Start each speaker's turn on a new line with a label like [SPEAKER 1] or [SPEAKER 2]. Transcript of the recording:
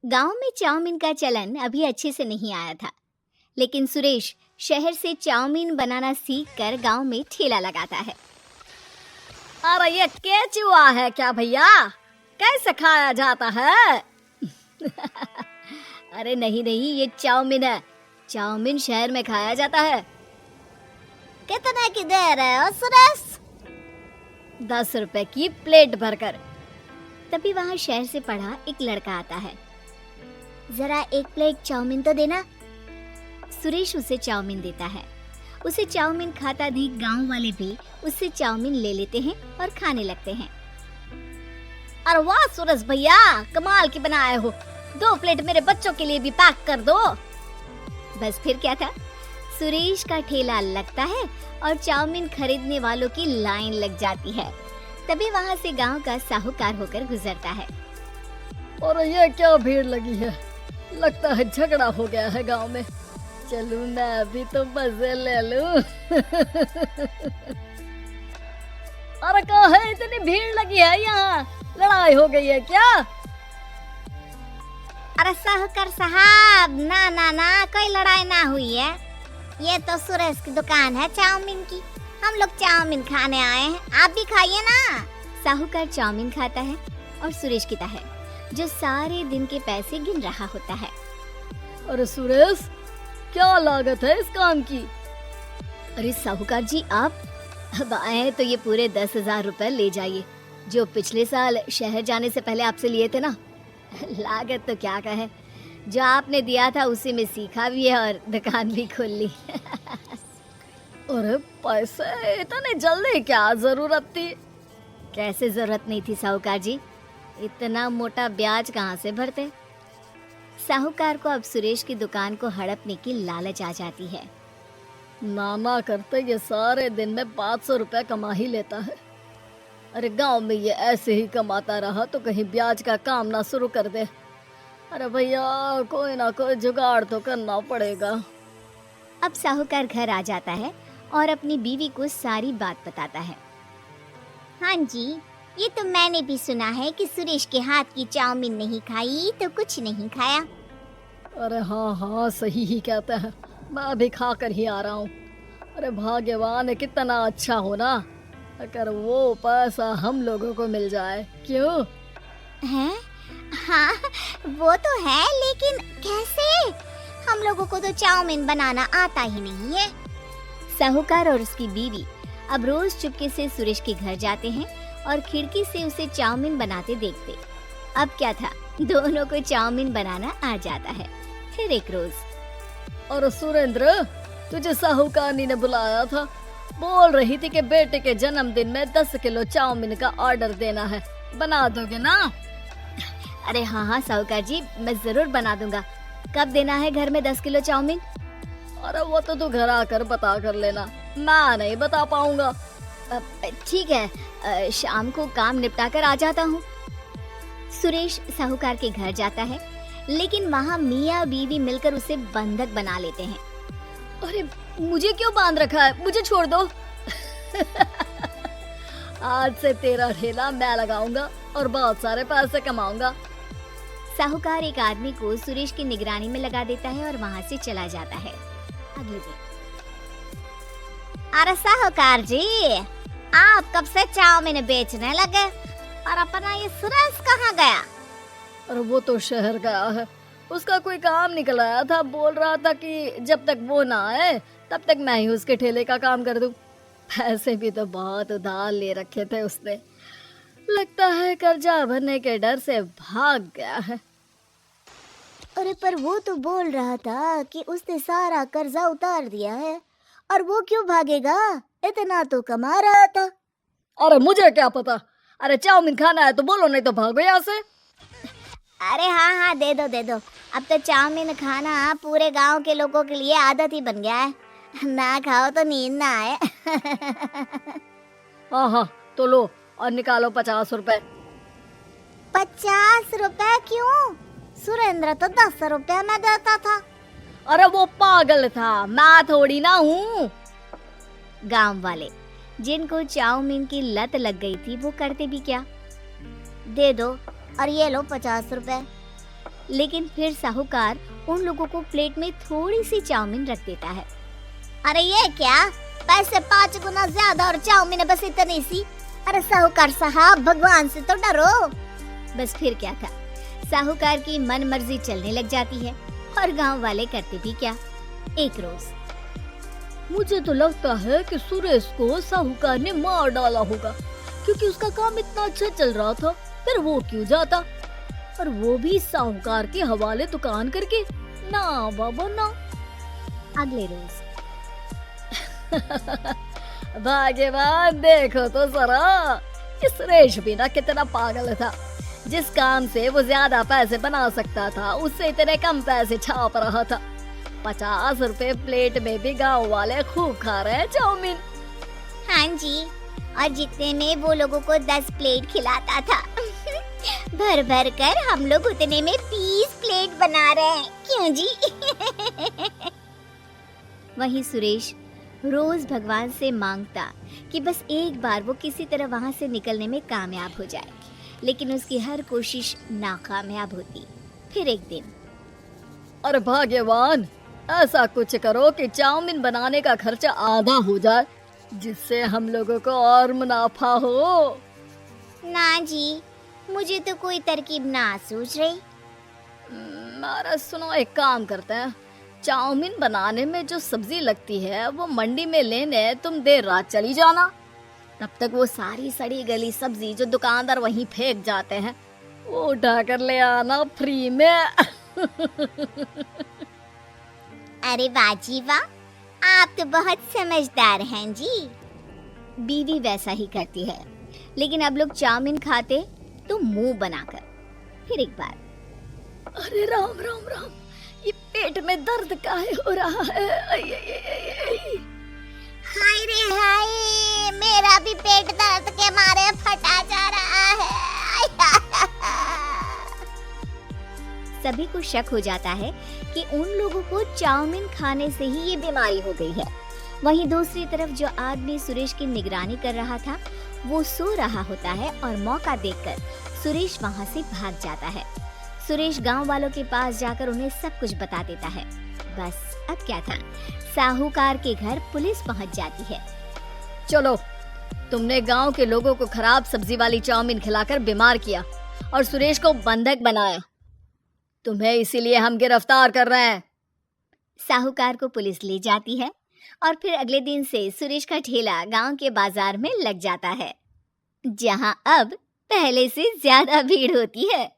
[SPEAKER 1] गांव में चाउमीन का चलन अभी अच्छे से नहीं आया था, लेकिन सुरेश शहर से चाउमीन बनाना सीखकर गांव में ठेला लगाता है।
[SPEAKER 2] अरे ये केचुआ है क्या भैया? कैसे खाया जाता है?
[SPEAKER 1] अरे नहीं, ये चाउमीन है। चाउमीन शहर में खाया जाता है।
[SPEAKER 2] कितने की दे रहे हो सुरेश?
[SPEAKER 1] 10 रुपए की प्लेट भरकर। तभी वहाँ शहर से पढ़ा एक लड़का आता है। जरा एक प्लेट चाउमीन तो देना। सुरेश उसे चाउमीन देता है। उसे चाउमीन खाता देख गांव वाले भी उससे चाउमीन ले लेते हैं और खाने लगते हैं।
[SPEAKER 2] अरे वाह सुरेश भैया, कमाल की बनाए हो। 2 प्लेट मेरे बच्चों के लिए भी पैक कर दो।
[SPEAKER 1] बस फिर क्या था, सुरेश का ठेला लगता है और चाउमीन खरीदने वालों की लाइन लग जाती है। तभी वहाँ से गांव का साहूकार होकर गुजरता है।
[SPEAKER 2] और ये क्या भीड़ लगी है? लगता है झगड़ा हो गया है गांव में। चलूं मैं अभी तो मजे ले लूं। अरे कहाँ है, इतनी भीड़ लगी है यहाँ? लड़ाई हो गई है क्या?
[SPEAKER 3] अरे साहूकार साहब, ना कोई लड़ाई ना हुई है। ये तो सुरेश की दुकान है चाउमीन की। हम लोग चाउमीन खाने आए हैं, आप भी खाइए ना।
[SPEAKER 1] साहूकार चाउमीन खाता है और सुरेश कीता है, जो सारे दिन के पैसे गिन रहा होता है।
[SPEAKER 2] अरे सुरेश, क्या लागत है इस काम की?
[SPEAKER 1] अरे साहूकार जी, आप अब आए तो ये पूरे 10,000 रुपए ले जाइए, जो पिछले साल शहर जाने से पहले आपसे लिए थे ना। लागत तो क्या कहे, जो आपने दिया था उसी में सीखा भी है और दुकान भी खोल ली।
[SPEAKER 2] अरे पैसे इतने जल्दी क्या जरूरत थी?
[SPEAKER 1] कैसे जरूरत नहीं थी साहूकार जी, इतना मोटा ब्याज कहाँ से भरते। साहूकार को अब सुरेश की दुकान को हड़पने की लालच आ जाती है।
[SPEAKER 2] नाना करते ये सारे दिन में 500 रुपए कमा ही लेता है। अरे गांव में ये ऐसे ही कमाता रहा तो कहीं ब्याज का काम ना शुरू कर दे। अरे भैया, कोई ना कोई जुगाड़ तो करना पड़ेगा।
[SPEAKER 1] अब साहूकार घर आ जाता है और अपनी बीवी को सारी बात बताता है।
[SPEAKER 3] हाँ जी, ये तो मैंने भी सुना है कि सुरेश के हाथ की चाउमीन नहीं खाई तो कुछ नहीं खाया।
[SPEAKER 2] अरे हाँ, सही ही कहते हैं। मैं भी खा कर ही आ रहा हूँ। अरे भाग्यवान है, कितना अच्छा हो ना अगर वो पैसा हम लोगों को मिल जाए। क्यों
[SPEAKER 3] है? हाँ वो तो है, लेकिन कैसे? हम लोगों को तो चाउमीन बनाना आता ही नहीं है।
[SPEAKER 1] साहूकार और उसकी बीवी अब रोज चुपके से सुरेश के घर जाते हैं और खिड़की से उसे चाउमीन बनाते देखते। अब क्या था, दोनों को चाउमीन बनाना आ जाता है। फिर एक रोज,
[SPEAKER 2] और सुरेंद्र, तुझे साहूकारनी ने बुलाया था। बोल रही थी कि बेटे के जन्मदिन में 10 किलो चाउमीन का ऑर्डर देना है, बना दोगे ना?
[SPEAKER 1] अरे हाँ साहूकार जी, मैं जरूर बना दूंगा। कब देना है घर में 10 किलो चाउमीन?
[SPEAKER 2] अरे वो तो तू घर आकर बता कर लेना, मैं नहीं बता पाऊंगा।
[SPEAKER 1] ठीक है, शाम को काम निपटा कर आ जाता हूँ। सुरेश साहूकार के घर जाता है, लेकिन वहाँ मियाँ बीवी मिलकर उसे बंधक बना लेते हैं।
[SPEAKER 2] अरे मुझे क्यों बांध रखा है? मुझे छोड़ दो। आज से तेरा ठेला मैं लगाऊंगा और बहुत सारे पैसे कमाऊंगा।
[SPEAKER 1] साहूकार एक आदमी को सुरेश की निगरानी में लगा देता है और वहाँ से चला जाता है। अगले दिन,
[SPEAKER 3] अरे साहूकार जी, आप कब से चाउमीन बेचने लगे और अपना ये सुरेश कहाँ गया?
[SPEAKER 2] और वो तो शहर गया है, उसका कोई काम निकल आया था। बोल रहा था कि जब तक वो ना आए तब तक मैं ही उसके ठेले का काम कर दूं। पैसे भी तो बहुत उधार ले रखे थे उसने। लगता है कर्जा भरने के डर से भाग गया है।
[SPEAKER 3] अरे पर वो तो बोल रहा था कि उसने सारा कर्जा उतार दिया है, और वो क्यों भागेगा? इतना तो कमा रहा था।
[SPEAKER 2] अरे मुझे क्या पता। अरे चाउमीन खाना है तो बोलो, नहीं तो भागो यहाँ से।
[SPEAKER 3] अरे हाँ, दे दो। अब तो चाउमीन खाना पूरे गांव के लोगों के लिए आदत ही बन गया है। ना खाओ तो नींद ना आए।
[SPEAKER 2] हाँ, तो लो और निकालो 50 रुपए।
[SPEAKER 3] 50 रुपए क्यों? सुरेंद्र तो 10 रुपए में देता था।
[SPEAKER 2] अरे वो पागल था, मैं थोड़ी ना हूँ।
[SPEAKER 1] गांव वाले, जिनको चाउमीन की लत लग गई थी, वो करते भी क्या?
[SPEAKER 3] दे दो और ये लो 50 रुपए।
[SPEAKER 1] लेकिन फिर साहूकार उन लोगों को प्लेट में थोड़ी सी चाउमीन रख देता है।
[SPEAKER 3] अरे ये क्या, पैसे 5 गुना ज्यादा और चाउमीन बस इतनी सी। अरे साहूकार साहब, भगवान से तो डरो।
[SPEAKER 1] बस फिर क्या था, साहूकार की मन मर्जी चलने लग जाती है और गांव वाले करते भी क्या। एक रोज
[SPEAKER 2] मुझे तो लगता है कि सुरेश को साहूकार ने मार डाला होगा, क्योंकि उसका काम इतना अच्छा चल रहा था, फिर वो क्यों जाता, और वो भी साहूकार के हवाले दुकान करके। ना बाबा ना।
[SPEAKER 1] अगले रोज
[SPEAKER 2] भाग्यवान, देखो तो जरा, ये सुरेश भी ना कितना पागल था। जिस काम से वो ज्यादा पैसे बना सकता था, उससे इतने कम पैसे छाप रहा था। 50 रुपए प्लेट में भी गाँव वाले खूब खा रहे हैं चाउमीन।
[SPEAKER 3] हाँ जी, और जितने में वो लोगों को 10 प्लेट खिलाता था। भर भर कर हम लोग उतने में 20 प्लेट बना रहे हैं, क्यों जी?
[SPEAKER 1] वहीं सुरेश रोज भगवान से मांगता कि बस एक बार वो किसी तरह वहां से निकलने में कामयाब हो जाए, लेकिन उसकी हर कोशिश नाकामयाब होती। फिर एक दिन,
[SPEAKER 2] अरे भाग्यवान, ऐसा कुछ करो कि चाउमीन बनाने का खर्चा आधा हो जाए, जिससे हम लोगों को और मुनाफा हो।
[SPEAKER 3] ना जी, मुझे तो कोई तरकीब ना सूझ रही।
[SPEAKER 2] अरे सुनो, एक काम करते हैं, चाउमीन बनाने में जो सब्जी लगती है वो मंडी में लेने तुम देर रात चली जाना। तब तक वो सारी सड़ी गली सब्जी जो दुकानदार वहीं फेंक जाते हैं, वो उठा कर ले आना फ्री में।
[SPEAKER 3] अरे वाह जी वाह, आप तो बहुत समझदार हैं जी।
[SPEAKER 1] बीवी वैसा ही करती है, लेकिन अब लोग चाउमीन खाते तो मुंह बनाकर। फिर एक बार,
[SPEAKER 2] अरे राम राम राम, ये पेट में दर्द काहे हो रहा है? आई, आई, आई, आई।
[SPEAKER 3] हाय रे हाय, मेरा भी पेट दर्द के मारे फटा जा रहा है।
[SPEAKER 1] सभी को शक हो जाता है कि उन लोगों को चाउमीन खाने से ही ये बीमारी हो गई है। वहीं दूसरी तरफ जो आदमी सुरेश की निगरानी कर रहा था, वो सो रहा होता है और मौका देखकर सुरेश वहां से भाग जाता है। सुरेश गांव वालों के पास जाकर उन्हें सब कुछ बता देता है। बस अब क्या था, साहूकार के घर पुलिस पहुंच जाती है।
[SPEAKER 2] चलो, तुमने गांव के लोगों को खराब सब्जी वाली चाउमीन खिलाकर बीमार किया और सुरेश को बंधक बनाया। तुम्हें इसीलिए हम गिरफ्तार कर रहे हैं।
[SPEAKER 1] साहूकार को पुलिस ले जाती है और फिर अगले दिन से सुरेश का ठेला गांव के बाजार में लग जाता है, जहां अब पहले से ज्यादा भीड़ होती है।